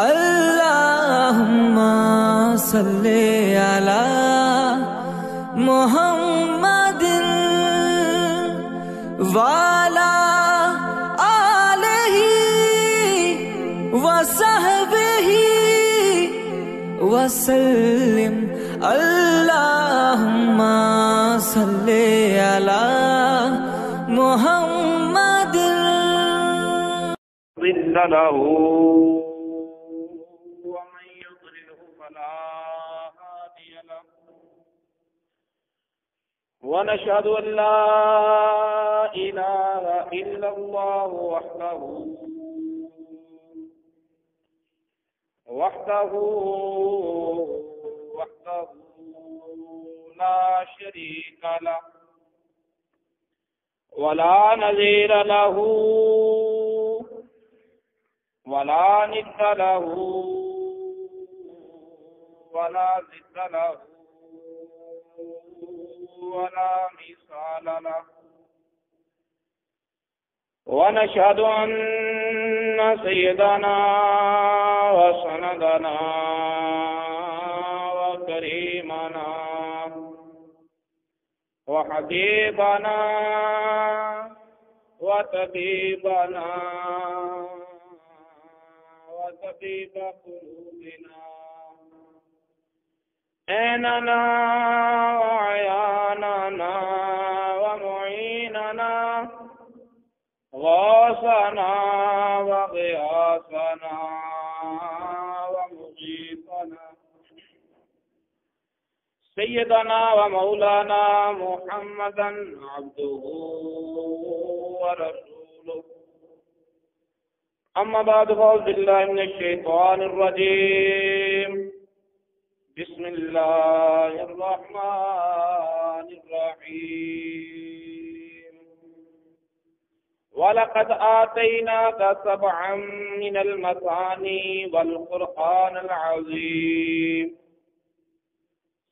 اللہم صلی علی محمد وعلی آلہ وصحبہ وسلم۔ اللہم صلی علی محمد ضل له ومن يضلله فلا هادي له ونشهد أن لا إله إلا الله وحده لا شريك له ولا نظير له ولا ند له ولا ضد له ولا مثال له ونشهد أن سيدنا وسندنا وكريمنا وحبيبنا وطبيبنا وطبيب قلوبنا عيننا وعياننا ومعيننا غاثنا وغياثنا ومجيبنا سيدنا ومولانا محمدا عبده ورسوله أما بعد فأعوذ بالله من الشيطان الرجيم بسم الله الرحمن الرحيم ولقد آتيناك سبعا من المثاني والقرآن العظيم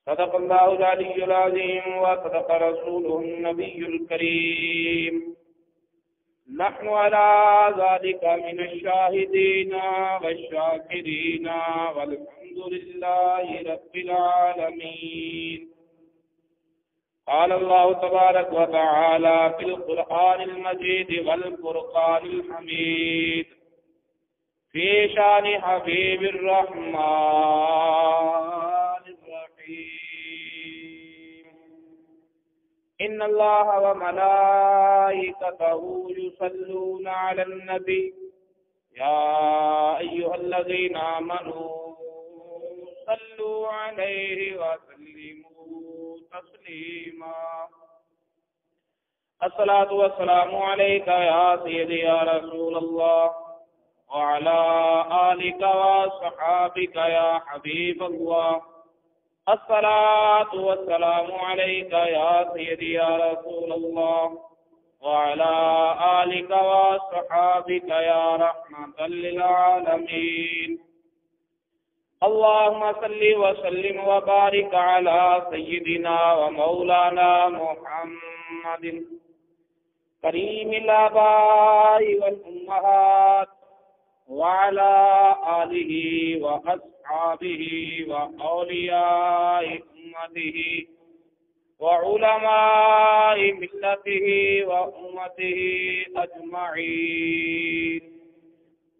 صدق الله العلي العظيم وصدق رسوله النبي الكريم نحن على ذلك من الشاهدين والشاكرين والحمد لله رب العالمين قال الله تبارك وتعالى في القرآن المجيد والفرقان الحميد في شان حبيب الرحمن الرحيم إن الله وملائكته يصلون على النبي يا أيها الذين آمنوا صلوا عليه وسلموا تسليما الصلاة والسلام عليك يا سيدي يا رسول الله وعلى آلك وصحابك يا حبيب الله الصلاة والسلام عليك يا سيدي يا رسول الله وعلى آلك وصحابك يا رحمة للعالمين اللهم صل وسلم وبارك على سيدنا ومولانا محمد كريم الآباء والأمهات وعلى آله وأصحابه وأولياء أمته وعلماء ملته وأمته أجمعين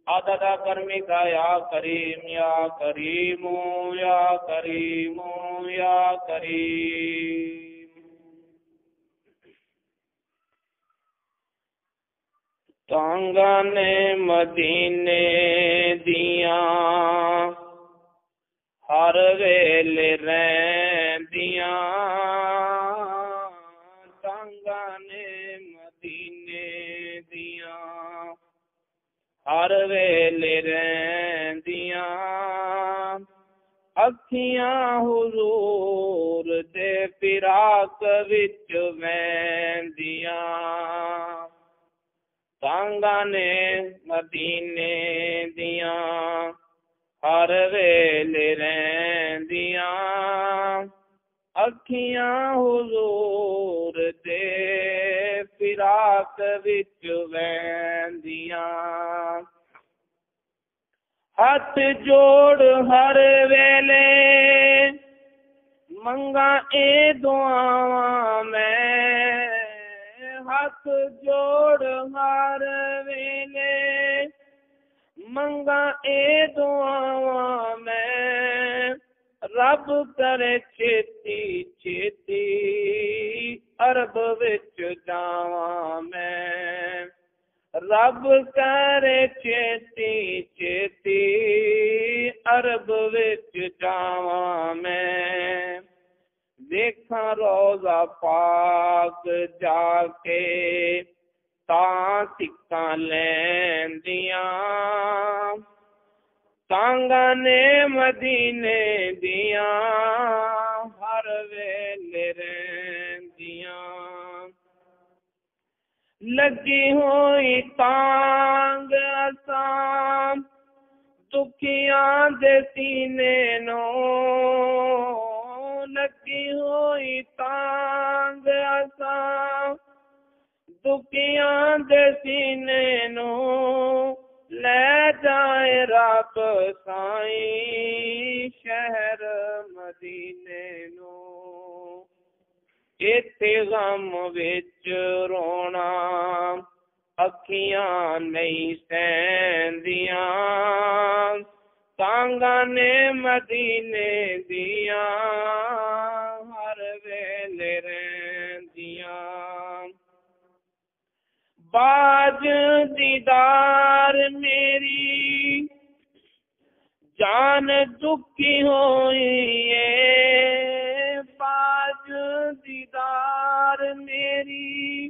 عدد کرمک یا کریم یا کریم یا کریم یا کریم۔ تانگان مدینے دیاں ہر ویلے رہندیاں تانگان مدینے دیاں ہر ویلے رہندیاں اکھیاں حضور دے فراق وچ ویندیاں تانگانے مدینے دیاں ہر ویلے رہندیاں اکھیاں حضور دے فراق وچ ویندیاں ہاتھ جوڑ ہر ویلے منگا اے دعاواں میں، ہاتھ جوڑ ہر ویلے منگا اے دعاواں میں، رب کرے چھتی چھتی عرب وچ جاواں میں، رب کرے چھتی چھتی عرب وچ جاواں میں، دیکھاں روضہ پاک جا کے تاں سکھاں لیندیاں، تانگاں نے مدینے دیاں ہر ویلے رہندیاں، لگی ہوئی تانگ اساں دکھیاں دے سینے نوں، لگی ہوئی تانگ اساں دکھیاں دے سینے نوں، لے جائے رب سائیں شہر مدینے نوں، ایتھے غم وچ رونا اکھیاں نہیں سہندیاں، تانگاں نے مدینے دیاں ہر ویلے رہندیاں، باج دیدار میری جان دکھی ہوئی ہے، باج دیدار میری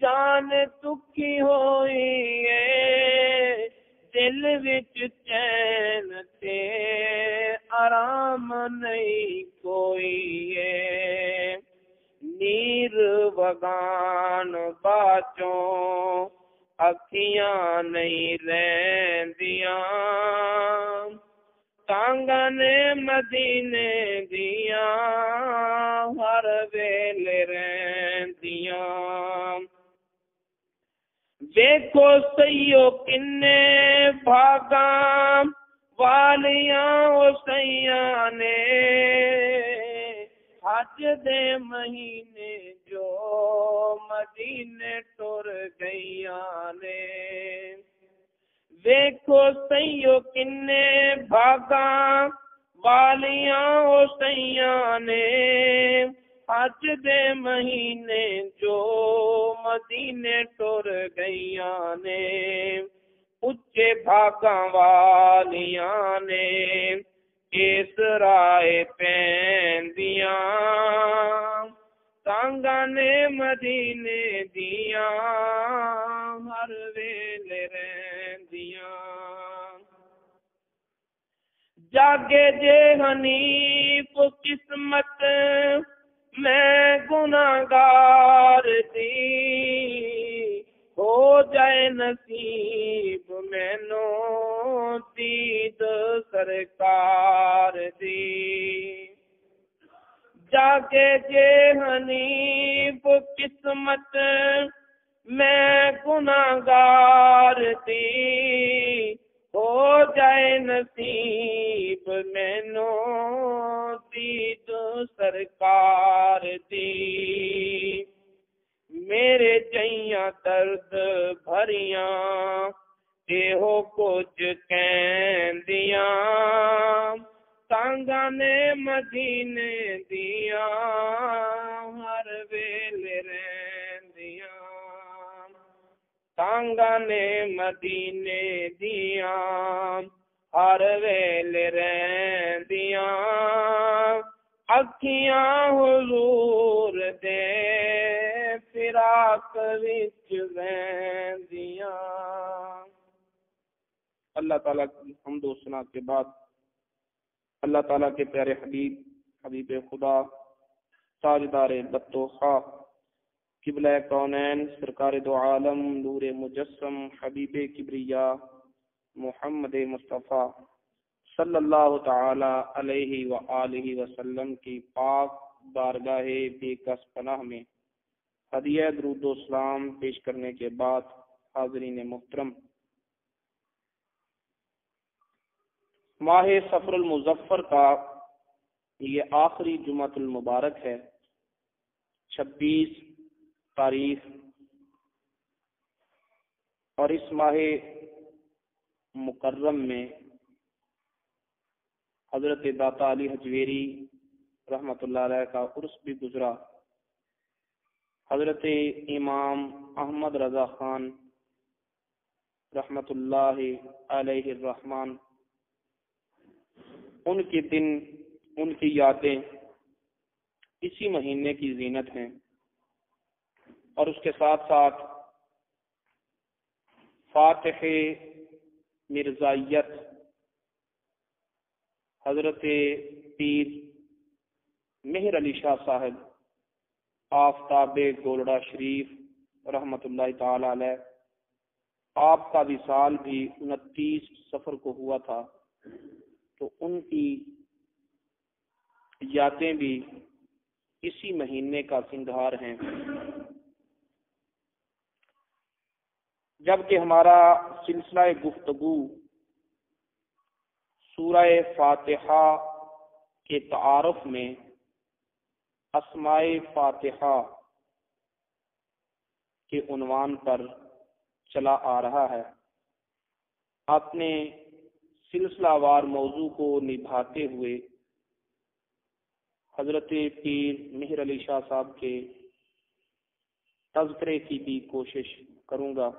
جان دکھی ہوئی ہے، دل وچ چین تے آرام نہیں کوئی ہے، نیر وگان باچوں اکھیاں نہیں رہندیاں، تانگاں نے مدینے دیاں ہر ویلے رہندیاں، دیکھو سیو کنے بھاگاں والیاں او سیاں نے، حج دے مہینے جو مدینے ٹر گئیاں نے، دیکھو سیو کنے بھاگاں والیاں او سیاں نے، حج دے مہینے جو مدینے ٹر گئیاں نے، اچے بھاگاں والیاں نے اس رائے پیندیاں، تانگاں نے مدینے دیاں ہر ویلے رہندیاں، جاگے جے حنیف قسمت میں گناہگار دی، ہو جائے نصیب مینوں دید سرکار دی، جاگے جے حنیف قسمت میں گناہگار دی، ہو جائے نصیب مینوں دید سرکار دی، میرے جیاں درد بھریاں ایہو کچھ کہندیاں، تانگاں نے مدینے دیاں ہر ویلے رہندیاں، تانگاں نے مدینے دیاں ہر ویلے رہندیاں، اکھیاں حضور دے فراق وچ رہندیاں۔ اللہ تعالیٰ کی حمد و ثنا کے بعد اللہ تعالیٰ کے پیارے حبیب خدا تاجدار بطوخا قبلہ کونین سرکار دو عالم نور مجسم حبیب کبریا محمد مصطفیٰ صلی اللہ تعالی علیہ وآلہ وسلم کی پاک بارگاہ بے کس پناہ میں ہدیہ درود و سلام پیش کرنے کے بعد حاضرین محترم، ماہ صفر المظفر کا یہ آخری جمعۃ المبارک ہے، 26 تاریخ، اور اس ماہ مکرم میں حضرت داتا علی حجویری رحمۃ اللہ علیہ کا عرس بھی گزرا۔ حضرت امام احمد رضا خان رحمۃ اللہ علیہ الرحمن، ان کے دن، ان کی یادیں اسی مہینے کی زینت ہیں، اور اس کے ساتھ ساتھ فاتح مرزائیت حضرت پیر مہر علی شاہ صاحب آفتاب گولڑا شریف رحمۃ اللہ تعالی علیہ، آپ کا وصال بھی 29 صفر کو ہوا تھا، تو ان کی یادیں بھی اسی مہینے کا سنگھار ہیں۔ جبکہ ہمارا سلسلہ گفتگو سورہ فاتحہ کے تعارف میں اسماء فاتحہ کے عنوان پر چلا آ رہا ہے، اپنے سلسلہ وار موضوع کو نبھاتے ہوئے حضرت پیر مہر علی شاہ صاحب کے تذکرے کی بھی کوشش کروں گا۔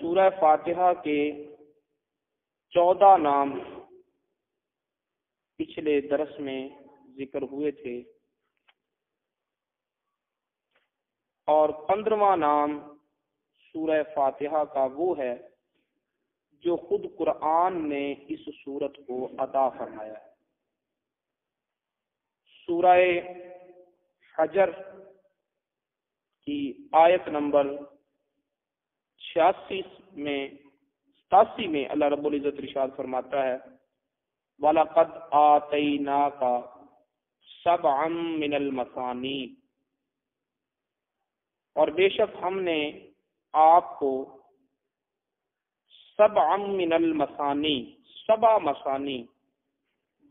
سورہ فاتحہ کے 14 نام پچھلے درس میں ذکر ہوئے تھے، اور 15واں نام سورہ فاتحہ کا وہ ہے جو خود قرآن نے اس سورت کو عطا فرمایا ہے۔ سورہ حجر کی آیت نمبر 87 میں اللہ رب العزت ارشاد فرماتا ہے، وَلَقَدْ آتَيْنَاكَ سَبْعًا مِنَ الْمَثَانِي، اور بے شک ہم نے آپ کو سبعًا من المثانی، 7 مثانی،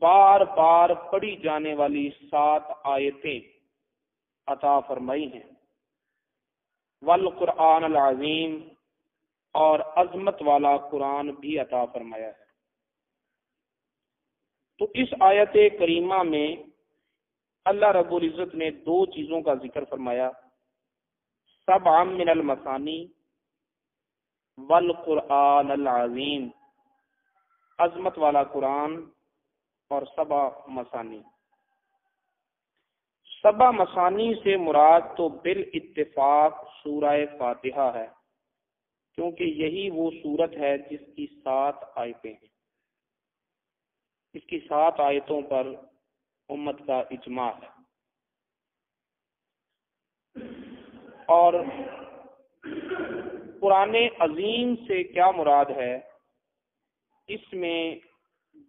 بار بار پڑھی جانے والی 7 آیتیں عطا فرمائی ہیں، والقرآن العظیم، اور عظمت والا قرآن بھی عطا فرمایا ہے۔ تو اس آیت کریمہ میں اللہ رب العزت نے 2 چیزوں کا ذکر فرمایا، سبعًا من المثانی والقرآن العظیم، عظمت والا قرآن اور 7 مثانی۔ 7 مثانی سے مراد تو بالاتفاق سورہ فاتحہ ہے، کیونکہ یہی وہ سورت ہے جس کی 7 آیتیں ہیں۔ اس کی 7 آیتوں پر امت کا اجماع ہے، اور قرآن عظیم سے کیا مراد ہے، اس میں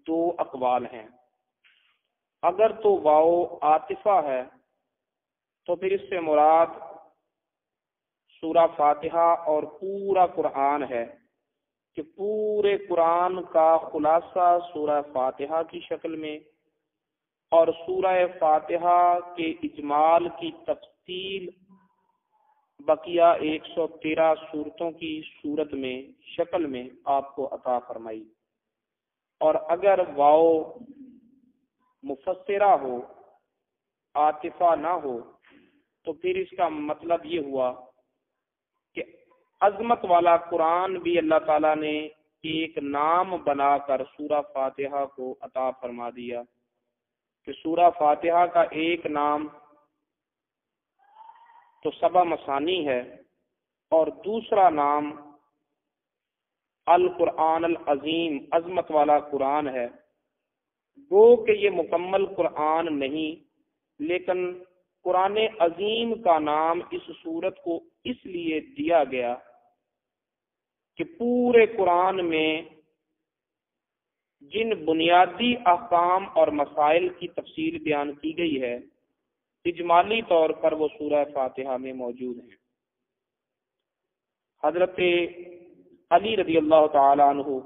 2 اقوال ہیں۔ اگر تو واو عاطفہ ہے تو پھر اس سے مراد سورہ فاتحہ اور پورا قرآن ہے، کہ پورے قرآن کا خلاصہ سورہ فاتحہ کی شکل میں، اور سورہ فاتحہ کے اجمال کی تفصیل بقیہ 113 سورتوں کی صورت میں، شکل میں آپ کو عطا فرمائی۔ اور اگر واو مفسرہ ہو، عاطفہ نہ ہو، تو پھر اس کا مطلب یہ ہوا کہ عظمت والا قرآن بھی اللہ تعالیٰ نے ایک نام بنا کر سورہ فاتحہ کو عطا فرما دیا، کہ سورہ فاتحہ کا ایک نام تو 7 مثانی ہے، اور دوسرا نام القرآن العظیم، عظمت والا قرآن ہے۔ گو کہ یہ مکمل قرآن نہیں، لیکن قرآن عظیم کا نام اس سورت کو اس لیے دیا گیا کہ پورے قرآن میں جن بنیادی احکام اور مسائل کی تفصیل بیان کی گئی ہے، اجمالی طور پر وہ سورہ فاتحہ میں موجود ہیں۔ حضرت علی رضی اللہ تعالی عنہ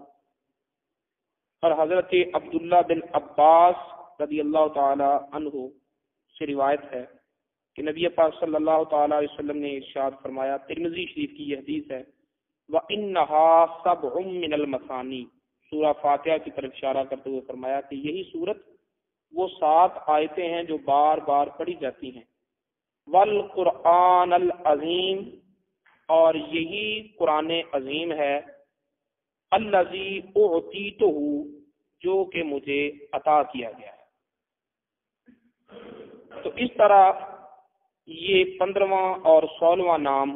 اور حضرت عبداللہ بن عباس رضی اللہ تعالی عنہ سے روایت ہے کہ نبی پاک صلی اللہ تعالی علیہ وسلم نے ارشاد فرمایا، ترمذی شریف کی یہ حدیث ہے، وَإِنَّهَا سَبْعٌ مِّنَ الْمَثَانِي، سورہ فاتحہ کی طرف اشارہ کرتے ہوئے فرمایا کہ یہی سورت وہ 7 آیتیں ہیں جو بار بار پڑھی جاتی ہیں، وَالْقُرْآنَ الْعَظِيمِ، اور یہی قرآن عظیم ہے، الَّذِي أُعْطِيتُهُ، جو کہ مجھے عطا کیا گیا ہے۔ تو اس طرح یہ 15واں اور 16واں نام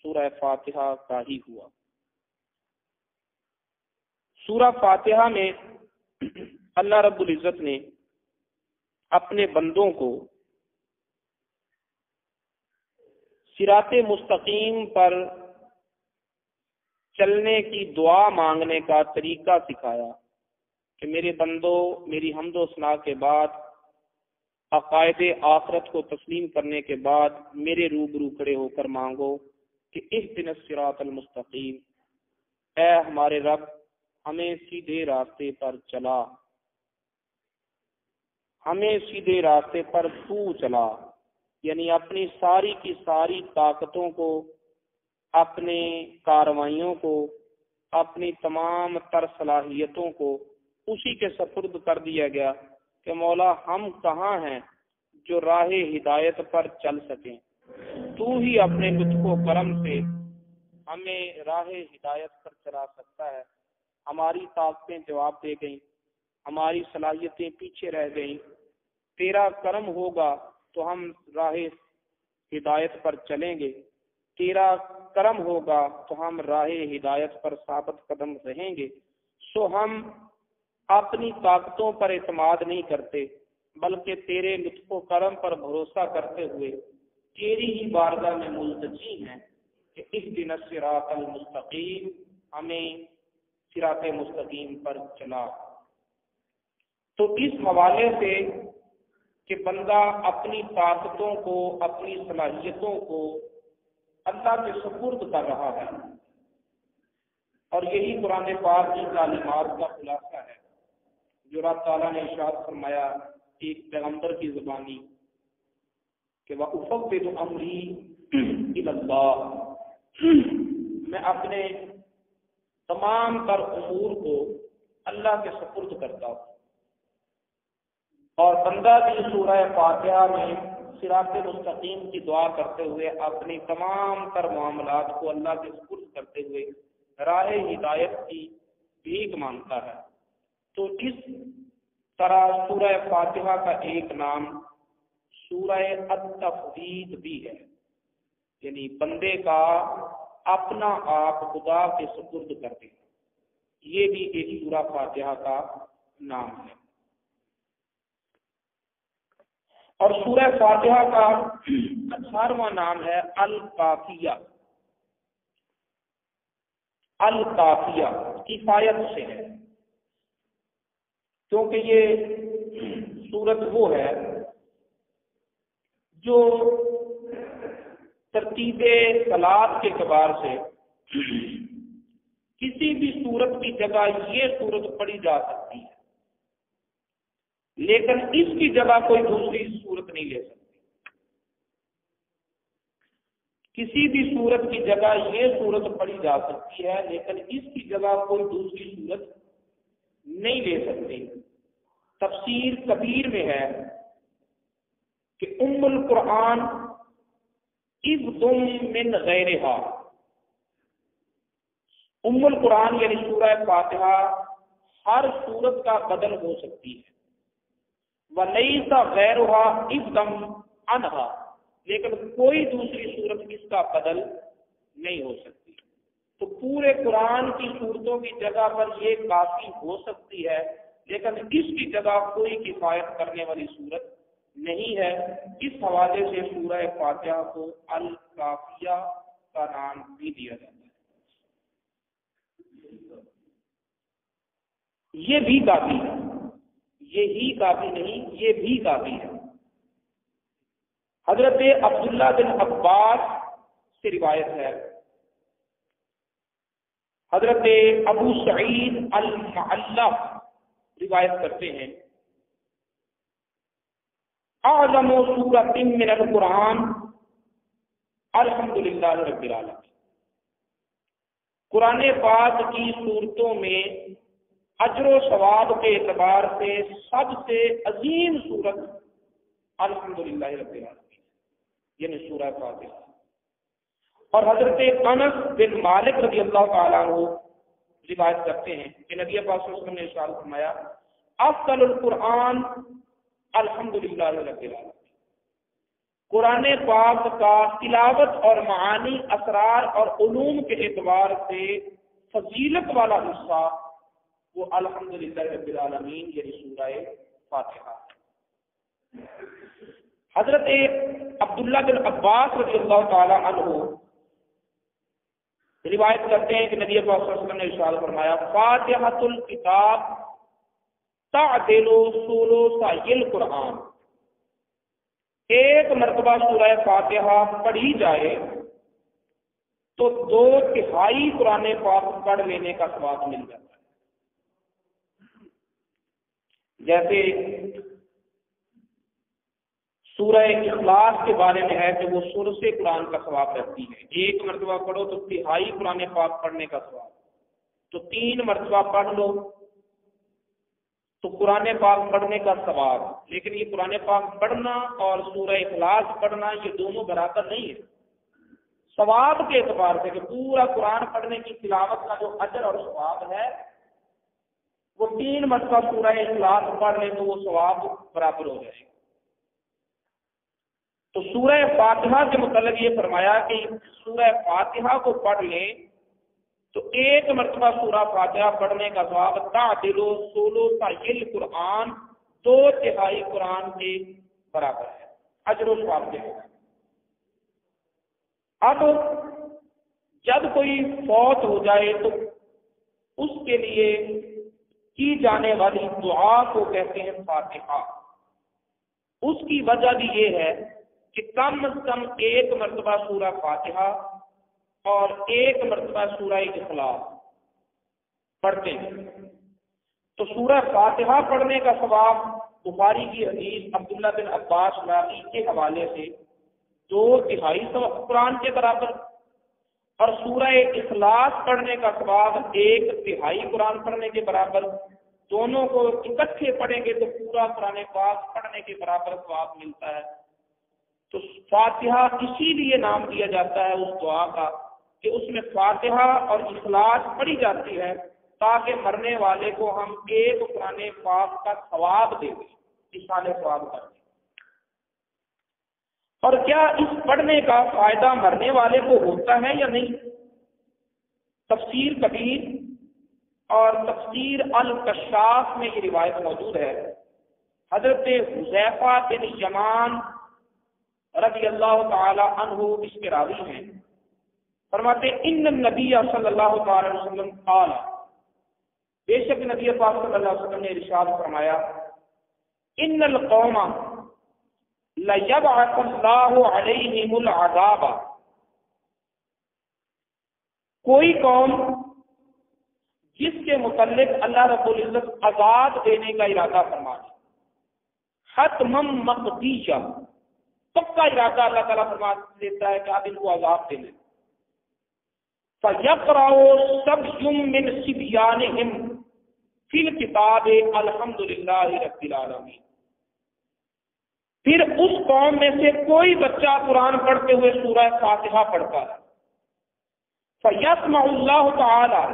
سورہ فاتحہ کا ہی ہوا۔ سورہ فاتحہ میں اللہ رب العزت نے اپنے بندوں کو صراط مستقیم پر چلنے کی دعا مانگنے کا طریقہ سکھایا کہ میرے بندوں، میری حمد و ثنا کے بعد، عقائد آخرت کو تسلیم کرنے کے بعد میرے روبرو کھڑے ہو کر مانگو کہ اہدنا الصراط المستقیم، اے ہمارے رب ہمیں سیدھے راستے پر چلا، ہمیں سیدھے راستے پر تو چلا، یعنی اپنی ساری کی ساری طاقتوں کو، اپنے کارروائیوں کو، اپنی تمام تر صلاحیتوں کو اسی کے سپرد کر دیا گیا کہ مولا ہم کہاں ہیں جو راہ ہدایت پر چل سکیں، تو ہی اپنے لطف و کرم سے ہمیں راہ ہدایت پر چلا سکتا ہے۔ ہماری طاقتیں جواب دے گئیں، ہماری صلاحیتیں پیچھے رہ گئیں، تیرا کرم ہوگا تو ہم راہ ہدایت پر چلیں گے، تیرا کرم ہوگا تو ہم راہ ہدایت پر ثابت قدم رہیں گے۔ سو ہم اپنی طاقتوں پر اعتماد نہیں کرتے، بلکہ تیرے لطف و کرم پر بھروسہ کرتے ہوئے تیری ہی بارگاہ میں ملتجی ہیں کہ اہدنا الصراط المستقیم، ہمیں صراط مستقیم پر چلا۔ تو اس حوالے سے کہ بندہ اپنی طاقتوں کو، اپنی صلاحیتوں کو اللہ کے سپرد کر رہا ہے، اور یہی قرآن پاک کی تعلیمات کا خلاصہ ہے جو رب تعالیٰ نے ارشاد فرمایا ایک پیغمبر کی زبانی کہ وَأُفَوِّضُ أَمْرِي إِلَى اللَّهِ، میں اپنے تمام تر امور کو اللہ کے سپرد کرتا ہوں۔ اور بندہ بھی سورہ فاتحہ میں صراط مستقیم کی دعا کرتے ہوئے اپنی تمام تر معاملات کو اللہ کے سپرد کرتے ہوئے راہ ہدایت کی بھیک مانگتا ہے۔ تو اس طرح سورہ فاتحہ کا ایک نام سورہ التفویض بھی ہے، یعنی بندے کا اپنا آپ خدا کے سپرد کر دینا، یہ بھی ایک سورہ فاتحہ کا نام ہے۔ اور سورہ فاتحہ کا 18واں نام ہے الکافیہ۔ الکافیہ کفایت سے ہے، کیونکہ یہ سورت وہ ہے جو ترتیب صلاۃ کے اعتبار سے کسی بھی سورت کی جگہ یہ سورت پڑھی جا سکتی ہے، لیکن اس کی جگہ کوئی دوسری سورت نہیں لے سکتی۔ کسی بھی سورت کی جگہ یہ سورت پڑھی جا سکتی ہے، لیکن اس کی جگہ کوئی دوسری سورت نہیں لے سکتے۔ تفسیر کبیر میں ہے کہ ام القرآن عوض من غیرہا، ام القرآن یعنی سورہ فاتحہ ہر سورت کا بدل ہو سکتی ہے، ولیس غیرہا عوضا عنہا، لیکن کوئی دوسری سورت اس کا بدل نہیں ہو سکتی۔ تو پورے قرآن کی صورتوں کی جگہ پر یہ کافی ہو سکتی ہے، لیکن اس کی جگہ کوئی کفایت کرنے والی صورت نہیں ہے۔ اس حوالے سے سورہ فاتحہ کو الکافیہ کا نام بھی دیا جاتا ہے۔ یہ بھی کافی ہے، یہی کافی نہیں، یہ بھی کافی ہے۔ حضرت عبداللہ بن عباس سے روایت ہے، حضرت ابو سعید المعلّہ روایت کرتے ہیں اعظم سورۃ من القرآن الحمدللہ رب العالمین، قرآن پاک کی صورتوں میں اجر و ثواب کے اعتبار سے سب سے عظیم صورت الحمدللہ رب العالمین یعنی سورہ فاتحہ۔ اور حضرت انس بن مالک رضی اللہ تعالیٰ عنہ روایت کرتے ہیں کہ نبی پاک صلی اللہ علیہ وسلم نے ارشاد فرمایا افضل القرآن الحمدللہ رب العالمین، قرآن پاک کا تلاوت اور معانی، اسرار اور علوم کے اعتبار سے فضیلت والا حصہ وہ الحمدللہ رب العالمین یعنی سورہ فاتحہ۔ حضرت عبداللہ بن عباس رضی اللہ تعالی عنہ روایت کرتے ہیں کہ نبی پاک صلی اللہ علیہ وسلم نے ارشاد فرمایا فاتحۃ الکتاب تعدل ثلث القرآن، ایک مرتبہ سورہ فاتحہ پڑھی جائے تو 2/3 قرآن پاک پڑھ لینے کا ثواب مل جاتا ہے۔ جیسے سورہ اخلاص کے بارے میں ہے کہ وہ ثلث قرآن کا ثواب رہتی ہے، ایک مرتبہ پڑھو تو 1/3 قرآن پاک پڑھنے کا ثواب، تو 3 مرتبہ پڑھ لو تو قرآن پاک پڑھنے کا ثواب۔ لیکن یہ قرآن پاک پڑھنا اور سورہ اخلاص پڑھنا یہ دونوں برابر نہیں ہے ثواب کے اعتبار سے، کہ پورا قرآن پڑھنے کی تلاوت کا جو اجر اور ثواب ہے وہ 3 مرتبہ سورہ اخلاص پڑھ لیں تو وہ ثواب برابر ہو جائے گا۔ تو سورہ فاتحہ کے متعلق یہ فرمایا کہ سورہ فاتحہ کو پڑھ لیں تو 1 مرتبہ سورہ فاتحہ پڑھنے کا ثواب تعدل ثلث القرآن 2/3 قرآن کے برابر ہے اجر و ثواب کے۔ اب جب کوئی فوت ہو جائے تو اس کے لیے کی جانے والی دعا کو کہتے ہیں فاتحہ۔ اس کی وجہ بھی یہ ہے کہ کم از کم 1 مرتبہ سورہ فاتحہ اور 1 مرتبہ سورہ اخلاص پڑھتے ہیں۔ تو سورہ فاتحہ پڑھنے کا ثواب بخاری کی حدیث عبداللہ بن عباس راوی کے حوالے سے 2/3 قرآن کے برابر، اور سورہ اخلاص پڑھنے کا ثواب 1/3 قرآن پڑھنے کے برابر، دونوں کو اکٹھے پڑھیں گے تو پورا قرآن پاک پڑھنے کے برابر ثواب ملتا ہے۔ تو فاتحہ اسی لیے نام دیا جاتا ہے اس دعا کا کہ اس میں فاتحہ اور اخلاص پڑھی جاتی ہے تاکہ مرنے والے کو ہم 1 قرآن پاک کا ثواب دیں گے، احسان ثواب کر دیں۔ اور کیا اس پڑھنے کا فائدہ مرنے والے کو ہوتا ہے یا نہیں؟ تفسیر کبیر اور تفسیر الکشاف میں یہ روایت موجود ہے۔ حضرت حذیفہ بن یمان رضی اللہ تعالی عنہ اس کے راوی ہیں، فرماتے ان النبی صلی اللہ تعالی علیہ وسلم قال، بے شک نبی پاک صلی اللہ علیہ وسلم نے ارشاد فرمایا ان القوم لیبعث اللہ علیہم العذاب، کوئی قوم جس کے متعلق اللہ رب العزت عذاب دینے کا ارادہ فرما دے، حتما مقضیہ، پکا ارادہ اللہ تعالیٰ فرما دیتا ہے کہ آپ ان کو عذاب دے لیں، فَيَقْرَأُ سَبْيٌ مِّن صِبْيَانِهِمْ فِي الْكِتَابِ الْحَمْدُلِلَّهِ رَبِّ الْعَالَمِينَ، پھر اس قوم میں سے کوئی بچہ قرآن پڑھتے ہوئے سورہ فاتحہ پڑھتا ہے، فَيَسْمَعُ اللَّهُ تَعَالَى،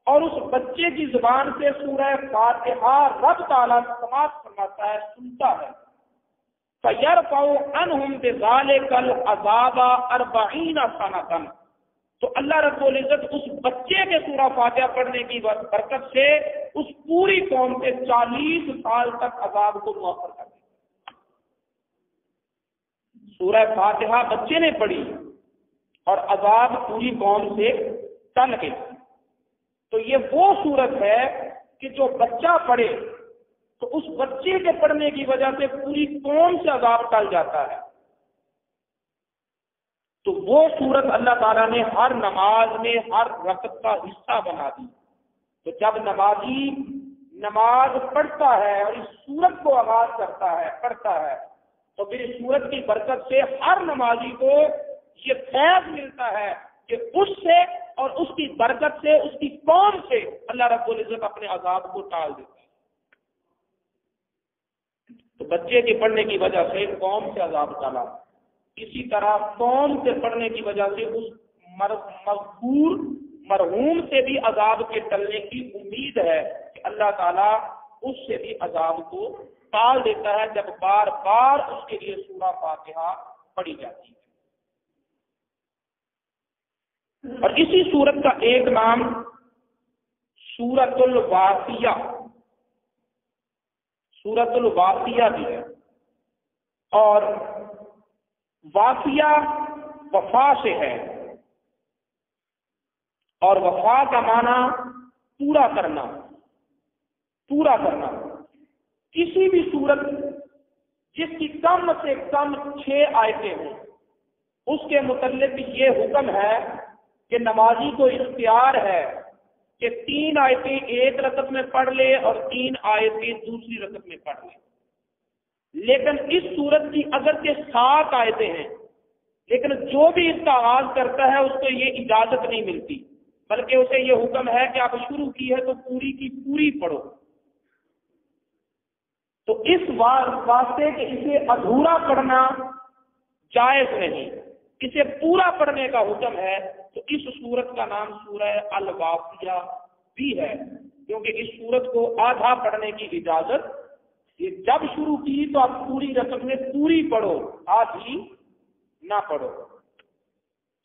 اور اس بچے کی زبان سے سورہ فاتحہ رب تعالیٰ سماعت فرماتا ہے، سنتا ہے، فَيَرْفَعُ عَنْهُمْ بِذَلِكَ الْعَذَابَ 40 سَنَةً، تو اللہ رب العزت اس بچے کے سورہ فاتحہ پڑھنے کی برکت سے اس پوری قوم سے 40 سال تک عذاب کو مؤخر کر دیا۔ سورہ فاتحہ بچے نے پڑھی اور عذاب پوری قوم سے ٹل گیا۔ تو یہ وہ صورت ہے کہ جو بچہ پڑھے تو اس بچے کے پڑھنے کی وجہ سے پوری قوم سے عذاب ٹل جاتا ہے۔ تو وہ صورت اللہ تعالیٰ نے ہر نماز میں ہر رکعت کا حصہ بنا دی۔ تو جب نمازی نماز پڑھتا ہے اور اس سورت کو آغاز کرتا ہے، پڑھتا ہے، تو پھر اس سورت کی برکت سے ہر نمازی کو یہ فیض ملتا ہے کہ اس سے اور اس کی برکت سے، اس کی قوم سے اللہ رب العزت اپنے عذاب کو ٹال دیتا ہے۔ تو بچے کے پڑھنے کی وجہ سے قوم سے عذاب ٹالا، اسی طرح قوم سے پڑھنے کی وجہ سے اس مذکور مرحوم سے بھی عذاب کے ٹلنے کی امید ہے کہ اللہ تعالیٰ اس سے بھی عذاب کو ٹال دیتا ہے جب بار بار اس کے لیے سورہ فاتحہ پڑھی جاتی ہے۔ اور اسی سورت کا ایک نام سورۃ الواقیہ، سورۃ الواقیہ بھی ہے، اور واقیہ وفا سے ہے، اور وفا کا معنی پورا کرنا، پورا کرنا۔ کسی بھی صورت جس کی کم سے کم 6 آیتیں ہوں، اس کے متعلق یہ حکم ہے کہ نمازی کو اختیار ہے کہ 3 آیتیں ایک رکعت میں پڑھ لے اور 3 آیتیں دوسری رکعت میں پڑھ لے۔ لیکن اس صورت کی اگرچہ 7 آیتیں ہیں، لیکن جو بھی اس کا آغاز کرتا ہے اس کو یہ اجازت نہیں ملتی، بلکہ اسے یہ حکم ہے کہ آپ شروع کی ہے تو پوری کی پوری پڑھو۔ تو اس واسطے کہ اسے ادھورا پڑھنا جائز نہیں، اسے پورا پڑھنے کا حکم ہے، تو اس سورت کا نام سورہ الواقیہ بھی ہے، کیونکہ اس سورت کو آدھا پڑھنے کی اجازت، یہ جب شروع کی تو آپ پوری رقم میں پوری پڑھو، آدھی نہ پڑھو۔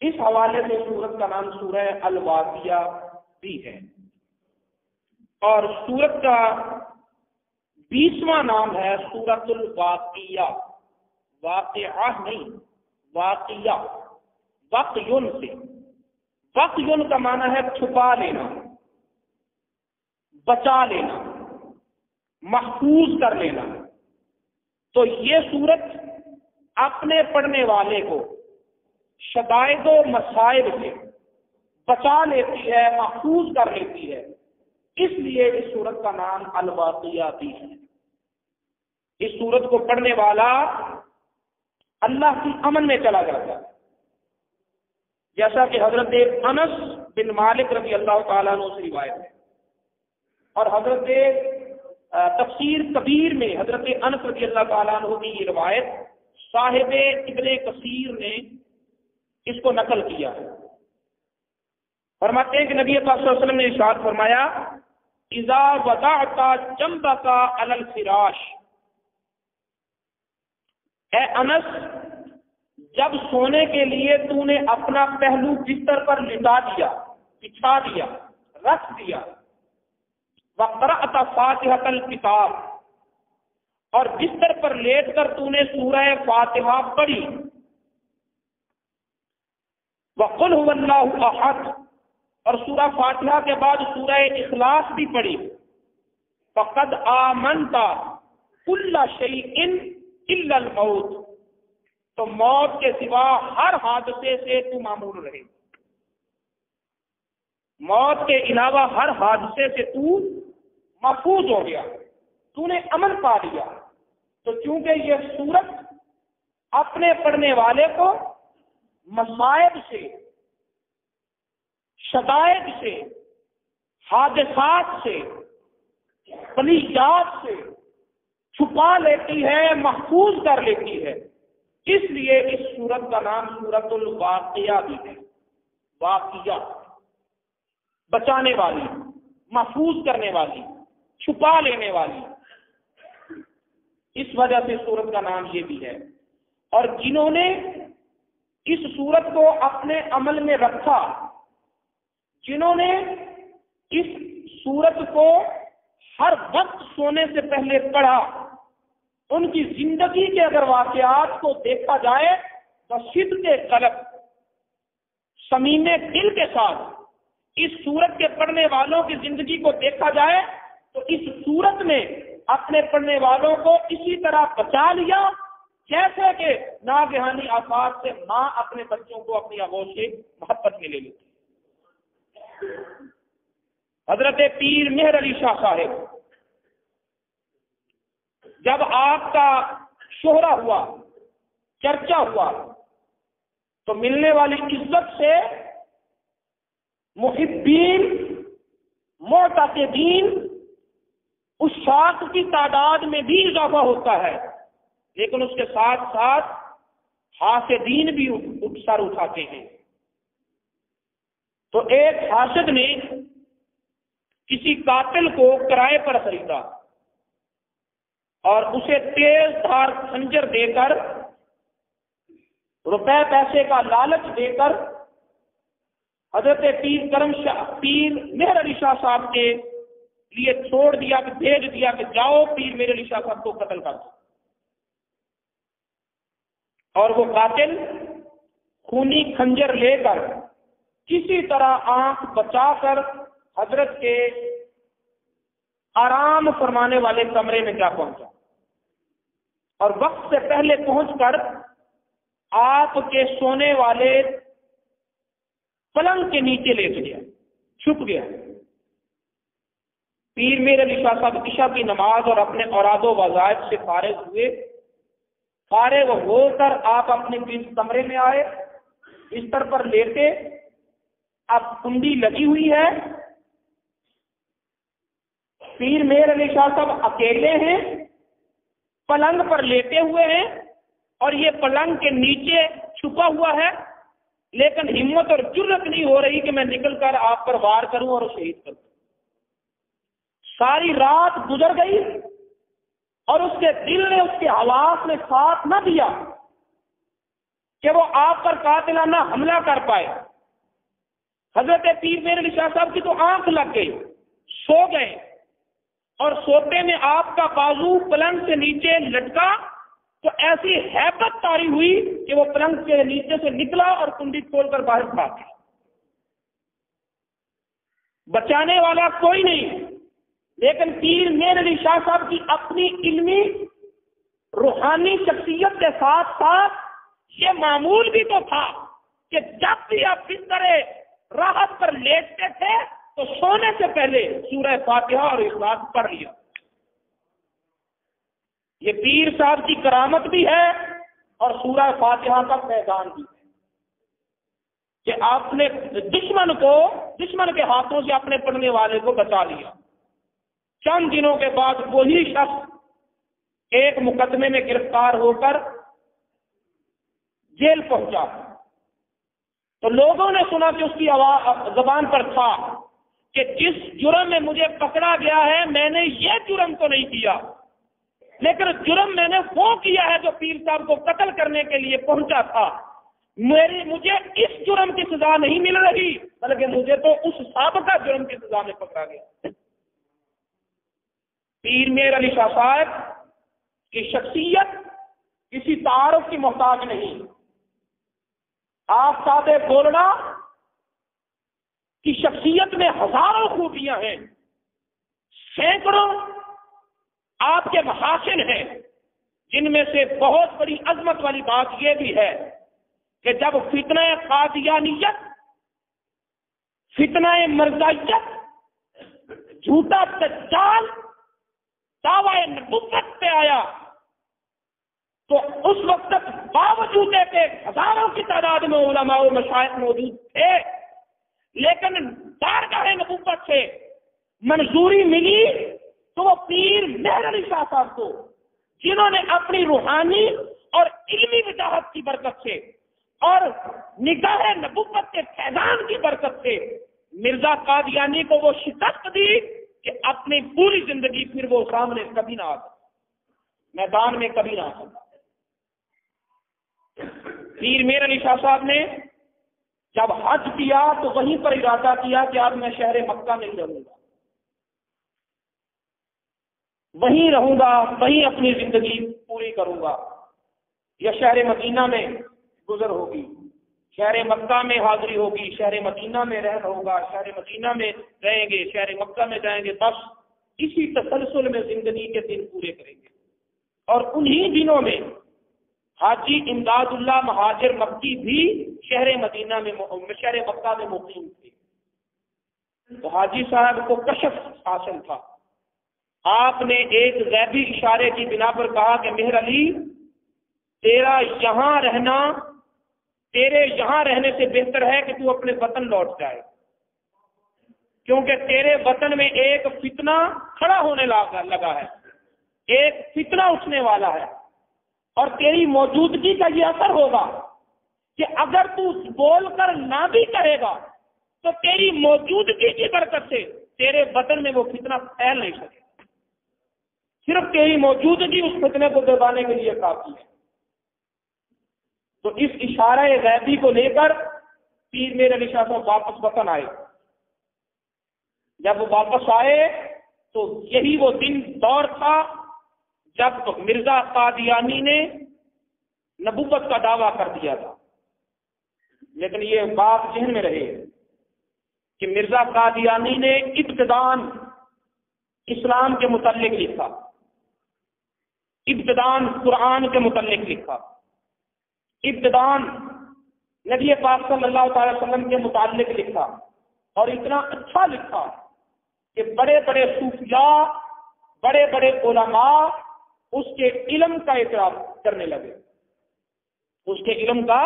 اس حوالے سے سورت کا نام سورہ الواقیہ بھی ہے۔ اور سورت کا 20واں نام ہے سورۃ الواقیہ، واقعہ نہیں، واقعہ، وقیٌ سے، وقیٌ کا معنی ہے چھپا لینا، بچا لینا، محفوظ کر لینا۔ تو یہ سورت اپنے پڑھنے والے کو شدائد و مصائب سے بچا لیتی ہے، محفوظ کر لیتی ہے، اس لیے اس سورت کا نام الواقیہ بھی ہے۔ اس سورت کو پڑھنے والا اللہ کی امن میں چلا جاتا ہے، جیسا کہ حضرت انس بن مالک رضی اللہ تعالیٰ عنہ سے روایت ہے، اور حضرت تفسیر کبیر میں حضرت انس رضی اللہ تعالیٰ عنہ کی یہ روایت صاحب ابن کثیر نے اس کو نقل کیا ہے۔ فرماتے ہیں کہ نبی پاک صلی اللہ علیہ وسلم نے ارشاد فرمایا، اذا وضعت جنبک علی الفراش، اے انس جب سونے کے لیے تو نے اپنا پہلو بستر پر لٹا دیا، بچھا دیا، رکھ دیا، وقرأت فاتحۃ الکتاب، اور بستر پر لیٹ کر تو نے سورہ فاتحہ پڑھی، وقل هو اللہ احد، اور سورہ فاتحہ کے بعد سورہ اخلاص بھی پڑھی، فقد آمنت کل شیء الا الموت، تو موت کے سوا ہر حادثے سے تو معمول رہے، موت کے علاوہ ہر حادثے سے تو محفوظ ہو گیا، تو نے امن پا لیا۔ تو چونکہ یہ سورت اپنے پڑھنے والے کو مصائب سے، شدائد سے، حادثات سے، بلیات سے چھپا لیتی ہے، محفوظ کر لیتی ہے، اس لیے اس سورت کا نام سورۃ الواقیہ بھی ہے۔ واقیہ، بچانے والی، محفوظ کرنے والی، چھپا لینے والی، اس وجہ سے سورت کا نام یہ بھی ہے۔ اور جنہوں نے اس سورت کو اپنے عمل میں رکھا، جنہوں نے اس سورت کو ہر وقت سونے سے پہلے پڑھا، ان کی زندگی کے اگر واقعات کو دیکھا جائے تو صدق قلب، صمیم دل کے ساتھ اس سورت کے پڑھنے والوں کی زندگی کو دیکھا جائے تو اس سورت نے اپنے پڑھنے والوں کو اسی طرح بچا لیا جیسے کہ ناگہانی آفات سے ماں اپنے بچوں کو اپنی آغوش سے محبت میں لے لیتی ہے۔ حضرت پیر مہر علی شاہ صاحب جب آپ کا شہرہ ہوا، چرچا ہوا، تو ملنے والی عزت سے محبین، معتقدین، عشاق کی تعداد میں بھی اضافہ ہوتا ہے، لیکن اس کے ساتھ ساتھ حاسدین بھی سر اٹھاتے ہیں۔ تو ایک حاسد نے کسی قاتل کو کرائے پر خریدا اور اسے تیز دھار خنجر دے کر، روپے پیسے کا لالچ دے کر حضرت پیر مہر علی شاہ صاحب کے لیے چھوڑ دیا، کہ بھیج دیا کہ جاؤ پیر مہر علی شاہ صاحب کو قتل کر دو۔ اور وہ قاتل خونی خنجر لے کر کسی طرح آنکھ بچا کر حضرت کے آرام فرمانے والے کمرے میں جا پہنچا، اور وقت سے پہلے پہنچ کر آپ کے سونے والے پلنگ کے نیچے لیٹ گیا، چھپ گیا۔ پیر مہر علی شاہ صاحب عشاء کی نماز اور اپنے اوراد و وظائف سے فارغ ہوئے، فارغ ہو کر آپ اپنے کمرے میں آئے، بستر پر لیٹے، اب کنڈی لگی ہوئی ہے، پیر مہر علی شاہ صاحب اکیلے ہیں، پلنگ پر لیٹے ہوئے ہیں، اور یہ پلنگ کے نیچے چھپا ہوا ہے، لیکن ہمت اور جرأت نہیں ہو رہی کہ میں نکل کر آپ پر وار کروں اور شہید کر دوں۔ ساری رات گزر گئی اور اس کے دل نے، اس کے حواس نے ساتھ نہ دیا کہ وہ آپ پر قاتلانہ حملہ کر پائے۔ حضرت پیر مہر علی شاہ صاحب کی تو آنکھ لگ گئی، سو گئے، اور سوتے میں آپ کا بازو پلنگ سے نیچے لٹکا تو ایسی ہیبت طاری ہوئی کہ وہ پلنگ کے نیچے سے نکلا اور کنڈی کھول کر باہر بھاگ گیا۔ بچانے والا کوئی نہیں، لیکن پیر مہر علی شاہ صاحب کی اپنی علمی روحانی شخصیت کے ساتھ ساتھ یہ معمول بھی تو تھا کہ جب بھی آپ بستر راحت پر لیٹتے تھے تو سونے سے پہلے سورہ فاتحہ اور اخلاص پڑھ لیا۔ یہ پیر صاحب کی کرامت بھی ہے اور سورہ فاتحہ کا پیغام بھی ہے کہ آپ نے دشمن کے ہاتھوں سے اپنے پڑھنے والے کو بچا لیا۔ چند دنوں کے بعد وہی شخص ایک مقدمے میں گرفتار ہو کر جیل پہنچا، تو لوگوں نے سنا کہ اس کی زبان پر تھا کہ جس جرم میں مجھے پکڑا گیا ہے میں نے یہ جرم تو نہیں کیا، لیکن جرم میں نے وہ کیا ہے جو پیر صاحب کو قتل کرنے کے لیے پہنچا تھا۔ مجھے اس جرم کی سزا نہیں مل رہی، بلکہ مجھے تو اس سابقہ جرم کی سزا میں پکڑا گیا۔ پیر مہر علی شاہ صاحب کی شخصیت کسی تعارف کی محتاج نہیں۔ آفتاب بولنا کی شخصیت میں ہزاروں خوبیاں ہیں، سینکڑوں آپ کے محاسن ہیں، جن میں سے بہت بڑی عظمت والی بات یہ بھی ہے کہ جب فتنہ قادیانیت، فتنہ مرزائیت، جھوٹا دجال دعوی نبوت پہ آیا تو اس وقت تک باوجود کہ ہزاروں کی تعداد میں علماء و مشائخ موجود تھے، لیکن بارگاہ نبوت سے منظوری ملی تو وہ پیر مہر علی شاہ صاحب کو، جنہوں نے اپنی روحانی اور علمی وجاہت کی برکت سے اور نگاہ نبوت کے فیضان کی برکت سے مرزا قادیانی کو وہ شکست دی کہ اپنی پوری زندگی پھر وہ سامنے کبھی نہ آ سکتا، میدان میں کبھی نہ آ سکتا۔ پیر مہر علی شاہ صاحب نے جب حج کیا تو وہیں پر ارادہ کیا کہ اب میں شہر مکہ میں ہی رہوں گا، وہیں رہوں گا، وہیں اپنی زندگی پوری کروں گا، یا شہر مدینہ میں گزر ہوگی، شہر مکہ میں حاضری ہوگی، شہر مدینہ میں رہنا ہوگا، شہر مدینہ میں رہیں گے، شہر مکہ میں جائیں گے، بس اسی تسلسل میں زندگی کے دن پورے کریں گے۔ اور انہی دنوں میں حاجی امداد اللہ مہاجر مکی بھی شہر مدینہ میں، شہر مکہ میں مقیم تھے۔ تو حاجی صاحب کو کشف حاصل تھا آپ نے ایک غیبی اشارے کی بنا پر کہا کہ مہر علی تیرا یہاں رہنا تیرے یہاں رہنے سے بہتر ہے کہ تو اپنے وطن لوٹ جائے، کیونکہ تیرے وطن میں ایک فتنہ کھڑا ہونے لگا ہے، ایک فتنہ اٹھنے والا ہے، اور تیری موجودگی کا یہ اثر ہوگا کہ اگر تو بول کر نہ بھی کرے گا تو تیری موجودگی کی برکت سے تیرے وطن میں وہ فتنہ پھیل نہیں سکے، صرف تیری موجودگی اس فتنے کو دبانے کے لیے کافی ہے۔ تو اس اشارہ غیبی کو لے کر پیر میر علی شاہ صاحب واپس وطن آئے۔ جب وہ واپس آئے تو یہی وہ دن دور تھا جب مرزا قادیانی نے نبوت کا دعویٰ کر دیا تھا، لیکن یہ بات ذہن میں رہے کہ مرزا قادیانی نے ابتدان اسلام کے متعلق لکھا، ابتدان قرآن کے متعلق لکھا، ابتدان نبی پاک صلی اللہ تعالی وسلم کے متعلق لکھا، اور اتنا اچھا لکھا کہ بڑے بڑے صوفیاء، بڑے بڑے علماء اس کے علم کا اعتراف کرنے لگے، اس کے علم کا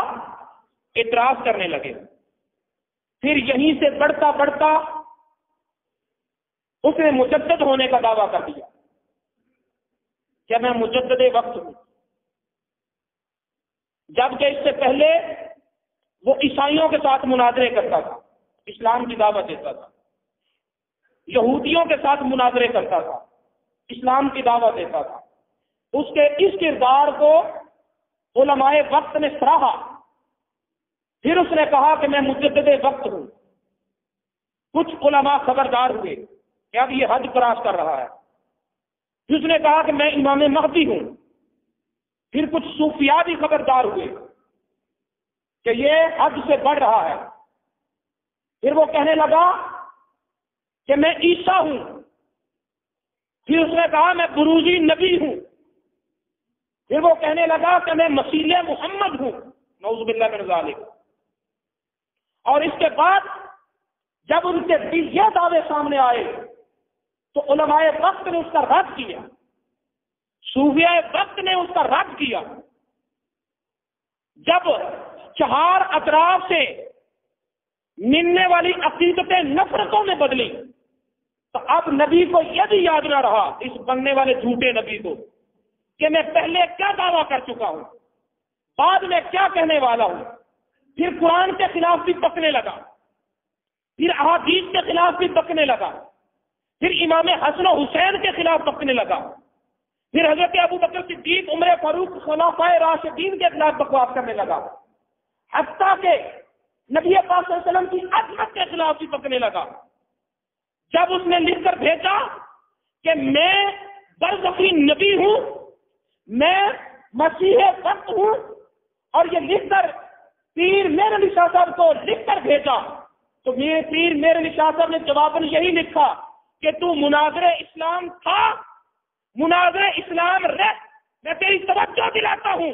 اعتراف کرنے لگے۔ پھر یہیں سے بڑھتا بڑھتا اس نے مجدد ہونے کا دعویٰ کر دیا کہ میں مجدد وقت ہوں، جبکہ اس سے پہلے وہ عیسائیوں کے ساتھ مناظرے کرتا تھا، اسلام کی دعوت دیتا تھا، یہودیوں کے ساتھ مناظرے کرتا تھا، اسلام کی دعوت دیتا تھا۔ اس کے اس کردار کو علماء وقت نے سراہا۔ پھر اس نے کہا کہ میں مجدد وقت ہوں۔ کچھ علماء خبردار ہوئے کہ اب یہ حد کراس کر رہا ہے۔ پھر اس نے کہا کہ میں امام مہدی ہوں۔ پھر کچھ صوفیاء بھی خبردار ہوئے کہ یہ حد سے بڑھ رہا ہے۔ پھر وہ کہنے لگا کہ میں عیسیٰ ہوں۔ پھر اس نے کہا میں بروزی نبی ہوں۔ پھر وہ کہنے لگا کہ میں مسیح محمد ہوں، نعوذ باللہ من ذالک۔ اور اس کے بعد جب ان کے یہ دعوے سامنے آئے تو علماء وقت نے اس کا رد کیا، صوفیاء وقت نے اس کا رد کیا۔ جب چہار اطراف سے ملنے والی عقیدتیں نفرتوں میں بدلی تو اب نبی کو یہ بھی یاد نہ رہا، اس بننے والے جھوٹے نبی کو، کہ میں پہلے کیا دعویٰ کر چکا ہوں، بعد میں کیا کہنے والا ہوں۔ پھر قرآن کے خلاف بھی بکنے لگا، پھر احادیث کے خلاف بھی بکنے لگا، پھر امام حسن و حسین کے خلاف بکنے لگا، پھر حضرت ابو بکر صدیق، عمر فاروق، خلفائے راشدین کے خلاف بکواس کرنے لگا، حتیٰ کہ نبی پاک صلی اللہ علیہ وسلم کی عظمت کے خلاف بھی بکنے لگا۔ جب اس نے لکھ کر بھیجا کہ میں برزخی نبی ہوں، میں مسیح وقت ہوں، اور یہ لکھ کر پیر میر علی شاہ صاحب کو لکھ کر بھیجا، تو پیر میر علی شاہ صاحب نے جواباً یہی لکھا کہ تو مناظر اسلام تھا، مناظر اسلام رہ، میں تیری توجہ دلاتا ہوں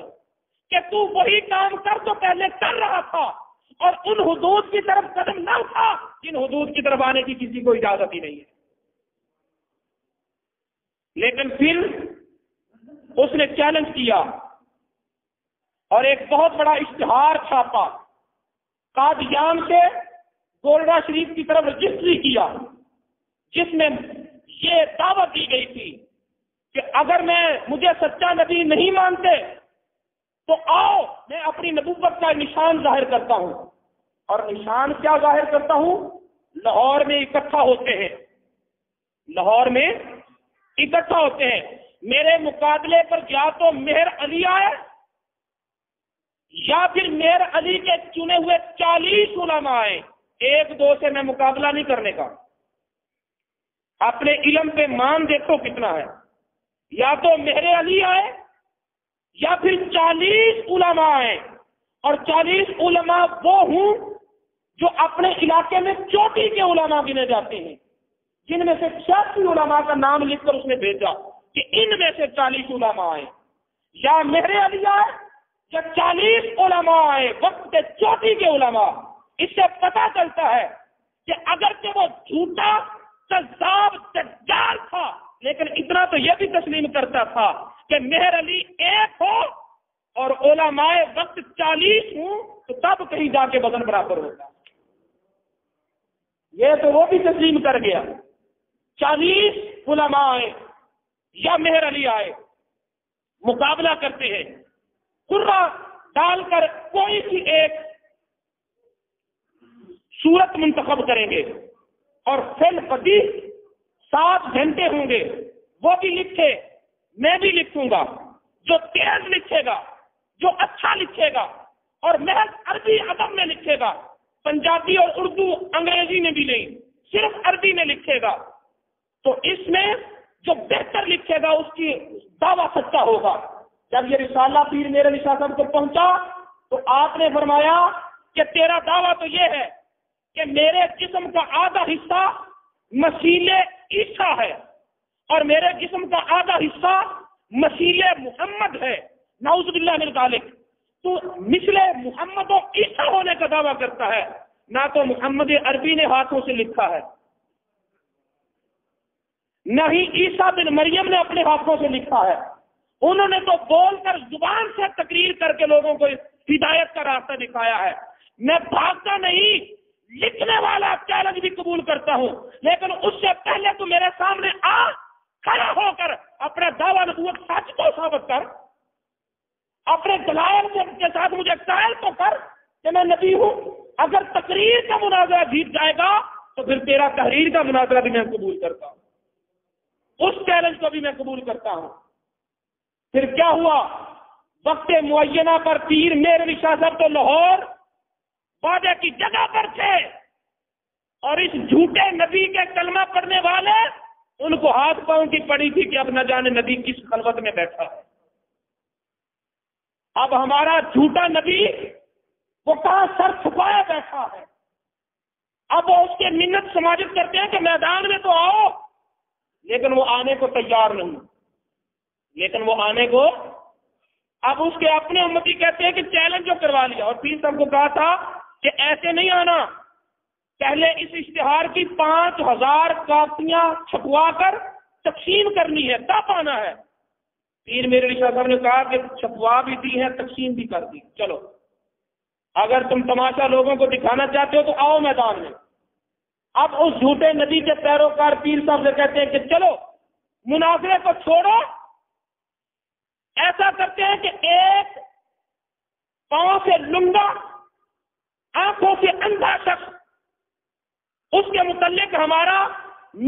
کہ تو وہی کام کر تو پہلے کر رہا تھا، اور ان حدود کی طرف قدم نہ اٹھا جن حدود کی طرف آنے کی کسی کو اجازت ہی نہیں ہے۔ لیکن پھر اس نے چیلنج کیا اور ایک بہت بڑا اشتہار چھاپا، قادیان سے گولڈا شریف کی طرف رجسٹری کیا، جس میں یہ دعوت دی گئی تھی کہ اگر مجھے سچا نبی نہیں مانتے تو آؤ میں اپنی نبوت کا نشان ظاہر کرتا ہوں۔ اور نشان کیا ظاہر کرتا ہوں؟ لاہور میں اکٹھا ہوتے ہیں، لاہور میں اکٹھا ہوتے ہیں، میرے مقابلے پر یا تو مہر علی آئے یا پھر مہر علی کے چنے ہوئے 40 علماء آئے، ایک دو سے میں مقابلہ نہیں کرنے کا۔ اپنے علم پہ مان دیکھو کتنا ہے، یا تو مہر علی آئے یا پھر 40 علماء آئے، اور 40 علماء وہ ہوں جو اپنے علاقے میں چوٹی کے علماء گنے جاتے ہیں، جن میں سے 86 علماء کا نام لکھ کر اس نے بھیجا کہ ان میں سے 40 علماء آئے، یا مہر علی آئے یا 40 علماء آئے، وقت کے چوٹی کے علماء۔ اس سے پتہ چلتا ہے کہ اگرچہ وہ جھوٹا کذاب دجال تھا، لیکن اتنا تو یہ بھی تسلیم کرتا تھا کہ مہر علی ایک ہو اور علماء وقت 40 ہوں تو تب کہیں جا کے وزن برابر ہوتا. یہ تو وہ بھی تسلیم کر گیا. 40 علماء آئے یا مہر علی آئے, مقابلہ کرتے ہیں, قرہ ڈال کر کوئی سی ایک صورت منتخب کریں گے اور فی الفتی 7 گھنٹے ہوں گے. وہ بھی لکھے, میں بھی لکھوں گا. جو تیز لکھے گا, جو اچھا لکھے گا اور محض عربی ادب میں لکھے گا, پنجابی اور اردو انگریزی میں بھی نہیں, صرف عربی میں لکھے گا, تو اس میں جو بہتر لکھے گا اس کی دعویٰ سچا ہوگا. جب یہ رسالہ پیر میرے علی شاہ صاحب کو پہنچا تو آپ نے فرمایا کہ تیرا دعویٰ تو یہ ہے کہ میرے جسم کا آدھا حصہ مسیل عیسیٰ ہے اور میرے جسم کا آدھا حصہ مسیل محمد ہے. نعوذ باللہ من ذالک. تو مثل محمد و عیسیٰ ہونے کا دعویٰ کرتا ہے, نہ تو محمد عربی نے ہاتھوں سے لکھا ہے, نہ ہی عیسیٰ بن مریم نے اپنے ہاتھوں سے لکھا ہے. انہوں نے تو بول کر زبان سے تقریر کر کے لوگوں کو ہدایت کا راستہ دکھایا ہے. میں بھاگتا نہیں, لکھنے والا چیلنج بھی قبول کرتا ہوں, لیکن اس سے پہلے تو میرے سامنے آ, کھڑا ہو کر اپنا دعویٰ نبوت سچ کو ثابت کر, اپنے دلائل کے ساتھ مجھے قائل تو کر کہ میں نبی ہوں. اگر تقریر کا مناظرہ جیت جائے گا تو پھر تیرا تحریر کا مناظرہ بھی میں قبول کرتا ہوں, اس چیلنج کو بھی میں قبول کرتا ہوں. پھر کیا ہوا؟ وقت معینہ پر پیر میرے علی شاہ صاحب تو لاہور وعدے کی جگہ پر تھے, اور اس جھوٹے نبی کے کلمہ پڑھنے والے ان کو ہاتھ پاؤں کی پڑی تھی کہ اب نہ جانے نبی کس خلوت میں بیٹھا ہے. اب ہمارا جھوٹا نبی وہ کہاں سر چھپایا بیٹھا ہے. اب وہ اس کے منت سماجت کرتے ہیں کہ میدان میں تو آؤ, لیکن وہ آنے کو تیار نہیں. لیکن وہ آنے کو, اب اس کے اپنے امتی کہتے ہیں کہ چیلنج جو کروا لیا, اور پیر صاحب کو کہا تھا کہ ایسے نہیں آنا, پہلے اس اشتہار کی 5000 کاپیاں چھپوا کر تقسیم کرنی ہے, تب آنا ہے. پیر میرے علی شاہ صاحب نے کہا کہ چھپوا بھی دی ہے, تقسیم بھی کر دی, چلو اگر تم تماشا لوگوں کو دکھانا چاہتے ہو تو آؤ میدان میں. اب اس جھوٹے نبی کے پیروکار پیر صاحب سے کہتے ہیں کہ چلو مناظرے کو چھوڑو, ایسا کرتے ہیں کہ ایک پاؤں سے لنگا, آنکھوں سے اندھا شخص, اس کے متعلق ہمارا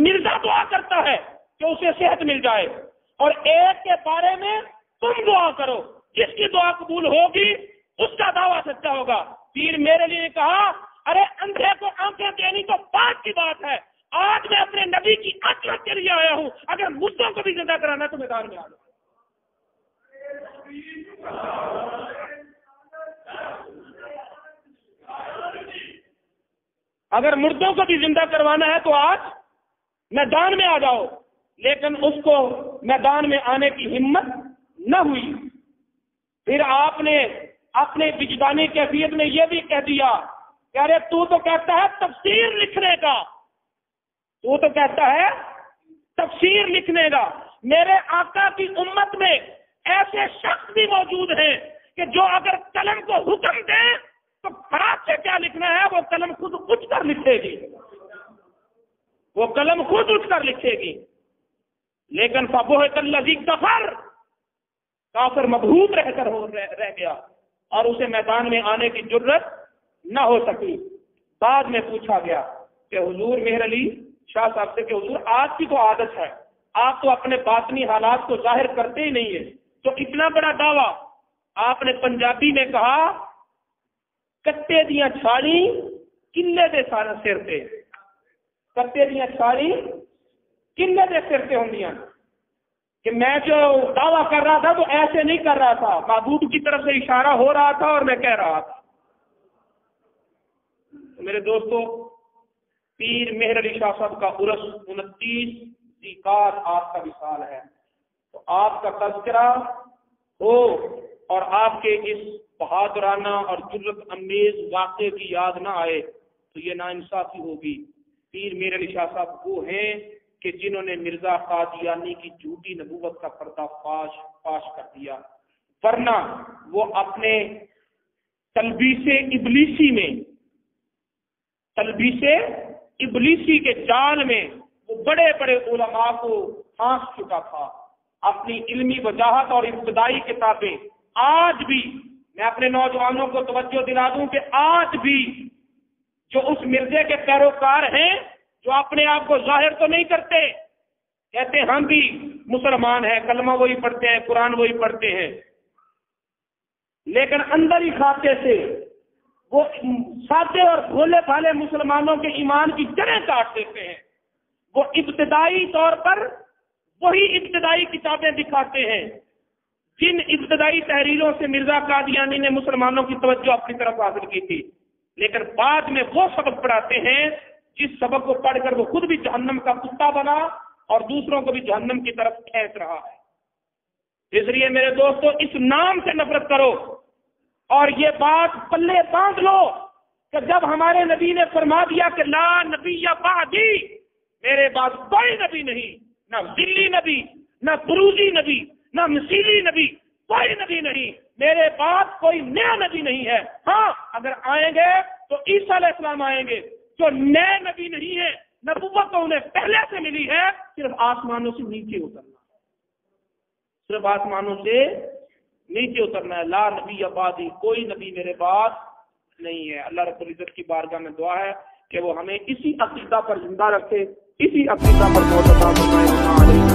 مرزا دعا کرتا ہے کہ اسے صحت مل جائے, اور ایک کے بارے میں تم دعا کرو, جس کی دعا قبول ہوگی اس کا دعویٰ سچا ہوگا. پیر میرے لیے کہا ارے اندھے کو آنکھیں دینی تو بات کی بات ہے, آج میں اپنے نبی کی عظمت کے لیے آیا ہوں, اگر مردوں کو بھی زندہ کرانا تو میدان میں آ جاؤ. اگر مردوں کو بھی زندہ کروانا ہے تو آج میدان میں آ جاؤ. لیکن اس کو میدان میں آنے کی ہمت نہ ہوئی. پھر آپ نے اپنے وجدانی کیفیت میں یہ بھی کہہ دیا کہ ارے تو کہتا ہے تفسیر لکھنے کا, تو کہتا ہے تفسیر لکھنے کا. میرے آقا کی امت میں ایسے شخص بھی موجود ہیں کہ جو اگر قلم کو حکم دیں تو خراب سے کیا لکھنا ہے وہ قلم خود اٹھ کر لکھے گی, وہ قلم خود اٹھ کر لکھے گی. لیکن فبہت الذی کفر, کافر مبہوت رہ کر رہ گیا اور اسے میدان میں آنے کی جرت نہ ہو سکی. بعد میں پوچھا گیا کہ حضور مہر علی شاہ صاحب سے کہ حضور آپ کی تو عادت ہے, آپ تو اپنے باطنی حالات کو ظاہر کرتے ہی نہیں ہے, تو اتنا بڑا دعویٰ. آپ نے پنجابی میں کہا کتے دیاں چھاڑی کلے دے سارا سر تے, کتے دیاں چھاڑی کلے دے سر تے ہوندیاں. کہ میں جو دعویٰ کر رہا تھا تو ایسے نہیں کر رہا تھا, معبود کی طرف سے اشارہ ہو رہا تھا اور میں کہہ رہا تھا. میرے دوستو, پیر مہر علی شاہ صاحب کا عرس 29 ذیقعدہ آپ کا وصال ہے, تو آپ کا تذکرہ ہو اور آپ کے اس بہادرانہ اور جرت امیز واقعے کی یاد نہ آئے تو یہ ناانصافی ہوگی. پیر میر علی شاہ صاحب وہ ہیں کہ جنہوں نے مرزا قادیانی کی جھوٹی نبوت کا پردہ فاش کر دیا، ورنہ وہ اپنے تلبیس ابلیسی کے جال میں وہ بڑے بڑے علماء کو پھانس چکا تھا۔ اپنی علمی وجاہت اور ابتدائی کتابیں آج بھی، میں اپنے نوجوانوں کو توجہ دلا دوں کہ آج بھی جو اس مرزے کے پیروکار ہیں، جو اپنے آپ کو ظاہر تو نہیں کرتے، کہتے ہیں ہم بھی مسلمان ہیں، کلمہ وہی پڑھتے ہیں، قرآن وہی پڑھتے ہیں، لیکن اندر ہی کھاتے سے وہ سادے اور بھولے بھالے مسلمانوں کے ایمان کی جڑیں کاٹ دیتے ہیں۔ وہ ابتدائی طور پر وہی ابتدائی کتابیں دکھاتے ہیں جن ابتدائی تحریروں سے مرزا قادیانی نے مسلمانوں کی توجہ اپنی طرف حاصل کی تھی، لیکن بعد میں وہ سبق پڑھاتے ہیں جس سبق کو پڑھ کر وہ خود بھی جہنم کا کتا بنا اور دوسروں کو بھی جہنم کی طرف کھینچ رہا ہے۔ اس لیے میرے دوستو، اس نام سے نفرت کرو اور یہ بات پلے باندھ لو کہ جب ہمارے نبی نے فرما دیا کہ لا نبی بعدی، میرے بعد کوئی نبی نہیں، نہ ذلی نبی، نہ بروزی نبی، نہ مثیلی نبی، کوئی نبی نہیں، میرے بعد کوئی نیا نبی نہیں ہے۔ ہاں اگر آئیں گے تو عیسیٰ علیہ السلام آئیں گے، جو نئے نبی نہیں ہے، نبوت تو انہیں پہلے سے ملی ہے، صرف آسمانوں سے نیچے اترنا، صرف آسمانوں سے نیچے اترنا ہے۔ لا نبی بعدی، کوئی نبی میرے بعد نہیں ہے۔ اللہ رب العزت کی بارگاہ میں دعا ہے کہ وہ ہمیں اسی عقیدہ پر زندہ رکھے، اسی عقیدہ پر موت عطا فرمائے۔